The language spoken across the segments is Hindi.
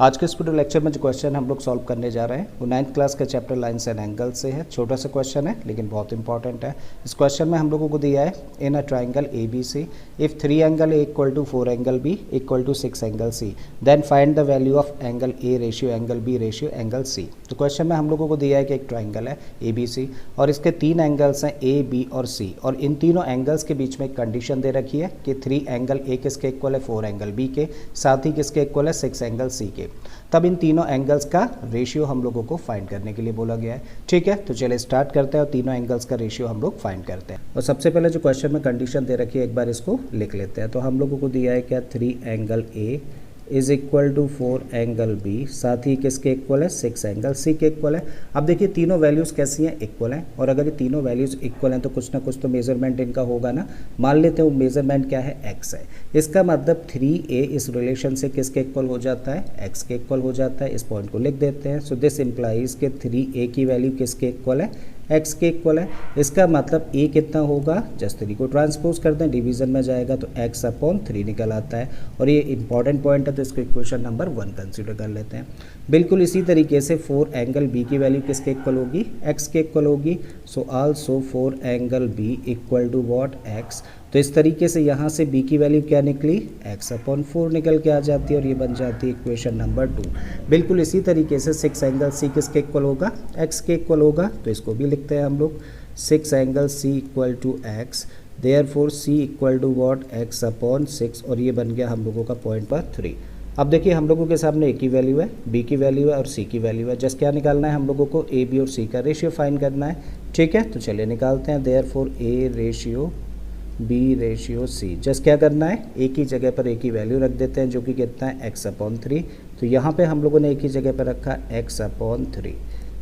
आज के इस वीडियो लेक्चर में जो क्वेश्चन हम लोग सॉल्व करने जा रहे हैं वो 9th क्लास का चैप्टर लाइन्स एंड एंगल से है। छोटा सा क्वेश्चन है लेकिन बहुत इंपॉर्टेंट है। इस क्वेश्चन में हम लोगों को दिया है in a triangle A B C if 3 angle A equal to 4 angle B equal to 6 angle C then find the value of angle A ratio angle B ratio angle C. तो क्वेश्चन में हम लोगों को दिया है कि एक ट्राइंगल है ए बी सी और इसके 3 एंगल्स हैं ए बी और सी, और इन तीनों एंगल्स के बीच में एक कंडीशन दे रखी है कि 3 एंगल ए किसके इक्वल है 4 एंगल बी के, साथ ही किसके इक्वल है 6 एंगल सी के। तब इन तीनों एंगल्स का रेशियो हम लोगों को फाइंड करने के लिए बोला गया है। ठीक है, तो चलिए स्टार्ट करते हैं और तीनों एंगल्स का रेशियो हम लोग फाइंड करते हैं। और सबसे पहले जो क्वेश्चन में कंडीशन दे रखी है एक बार इसको लिख लेते हैं। तो हम लोगों को दिया है क्या 3 angle A is equal to 4 angle B, साथ ही किसके इक्वल है 6 एंगल सी के इक्वल है। अब देखिए तीनों वैल्यूज़ कैसी हैं, इक्वल हैं, और अगर ये तीनों वैल्यूज़ इक्वल हैं तो कुछ ना कुछ तो मेजरमेंट इनका होगा ना। मान लेते हैं वो मेजरमेंट क्या है x है। इसका मतलब 3a इस रिलेशन से किसके इक्वल हो जाता है x के इक्वल हो जाता है। इस पॉइंट को लिख देते हैं। सो दिस इम्प्लाइज कि 3a की वैल्यू किसके इक्वल है x के इक्वल है। इसका मतलब a कितना होगा, जस्ट 3 को ट्रांसपोज करते हैं, डिवीजन में जाएगा तो x अपॉन 3 निकल आता है। और ये इंपॉर्टेंट पॉइंट है तो इसको इक्वेशन नंबर 1 कंसीडर कर लेते हैं। बिल्कुल इसी तरीके से 4 एंगल b की वैल्यू किसके इक्वल होगी x के इक्वल होगी। So also 4 angle b equal to what x। तो इस तरीके से यहाँ से b की वैल्यू क्या निकली x अपॉन 4 निकल के आ जाती है और ये बन जाती है इक्वेशन नंबर 2। बिल्कुल इसी तरीके से 6 एंगल c किसके इक्वल होगा x के इक्वल होगा। तो इसको भी लिखते हैं हम लोग 6 angle c equal to x, therefore c equal to what x upon 6, और ये बन गया हम लोगों का पॉइंट पर 3। अब देखिए हम लोगों के सामने a की वैल्यू है, b की वैल्यू है और c की वैल्यू है। जस्ट क्या निकालना है हम लोगों को a b और c का रेशियो फाइंड करना है। ठीक है, तो चलिए निकालते हैं। Therefore a ratio b ratio c। Just क्या करना है, a की जगह पर a की वैल्यू रख देते हैं जो कि कितना है x अपॉन 3। तो यहाँ पे हम लोगों ने a की जगह पर रखा x अपॉन 3।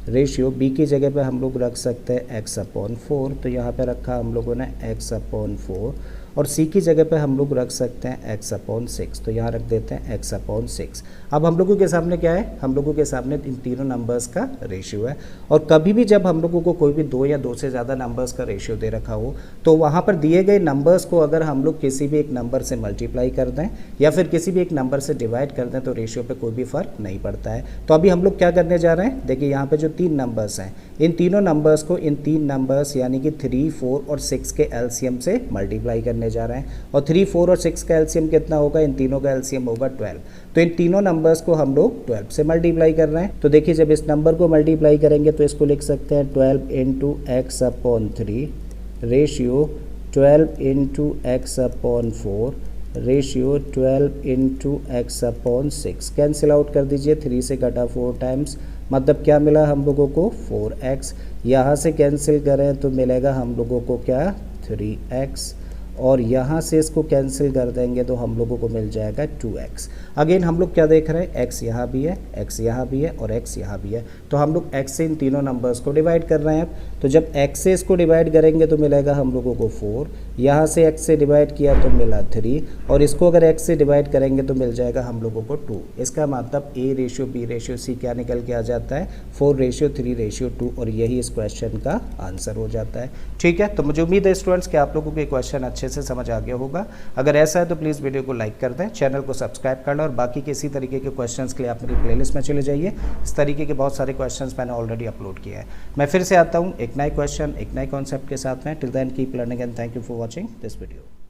रेशियो b की जगह पे हम लोग रख सकते हैं x अपॉन 4, तो यहाँ पे रखा हम लोगों ने x अपॉन 4, और c की जगह पे हम लोग रख सकते हैं x अपॉन 6, तो यहाँ रख देते हैं x अपॉन 6। अब हम लोगों के सामने क्या है, हम लोगों के सामने इन तीनों नंबर्स का रेशियो है। और कभी भी जब हम लोगों को कोई भी 2 या 2 से ज़्यादा नंबर्स का रेशियो दे रखा हो तो वहाँ पर दिए गए नंबर्स को अगर हम लोग किसी भी एक नंबर से मल्टीप्लाई कर दें या फिर किसी भी एक नंबर से डिवाइड कर दें तो रेशियो पे कोई भी फ़र्क नहीं पड़ता है। तो अभी हम लोग क्या करने जा रहे हैं, देखिए यहाँ पे जो 3 नंबर्स हैं इन तीनों नंबर्स को इन 3 नंबर्स यानी कि 3, 4 और 6 के एलसीएम से मल्टीप्लाई करने जा रहे हैं। और 3, 4 और 6 का एलसीएम कितना होगा, इन तीनों का एलसीएम होगा 12। तो इन तीनों नंबर्स को हम लोग 12 से मल्टीप्लाई कर रहे हैं। तो देखिए जब इस नंबर को मल्टीप्लाई करेंगे तो इसको लिख सकते हैं 12 into x upon 3 ratio 12 into x upon 4 ratio 12 into x upon 6। Cancel out कर दीजिए, 3 से कटा 4 टाइम्स, मतलब क्या मिला हम लोगों को 4x। यहाँ से कैंसिल करें तो मिलेगा हम लोगों को क्या 3x, और यहाँ से इसको कैंसिल कर देंगे तो हम लोगों को मिल जाएगा 2x। अगेन हम लोग क्या देख रहे हैं, x यहाँ भी है, x यहाँ भी है और x यहाँ भी है। तो हम लोग x से इन तीनों नंबर्स को डिवाइड कर रहे हैं। तो जब x से इसको डिवाइड करेंगे तो मिलेगा हम लोगों को 4, यहाँ से x से डिवाइड किया तो मिला 3, और इसको अगर x से डिवाइड करेंगे तो मिल जाएगा हम लोगों को 2। इसका मतलब a ratio b ratio c क्या निकल के आ जाता है 4 रेशियो 3 रेशियो 2, और यही इस क्वेश्चन का आंसर हो जाता है। ठीक है, तो मुझे उम्मीद है स्टूडेंट्स कि आप लोगों को क्वेश्चन अच्छे से समझ आ गया होगा। अगर ऐसा है तो प्लीज़ वीडियो को लाइक कर दें, चैनल को सब्सक्राइब कर लें, और बाकी के इसी तरीके के क्वेश्चंस के लिए आप मेरी प्लेलिस्ट में चले जाइए। इस तरीके के बहुत सारे क्वेश्चंस मैंने ऑलरेडी अपलोड किए हैं। मैं फिर से आता हूँ एक नए क्वेश्चन एक नए कॉन्सेप्ट के साथ में। Till then keep learning and thank you for watching this video.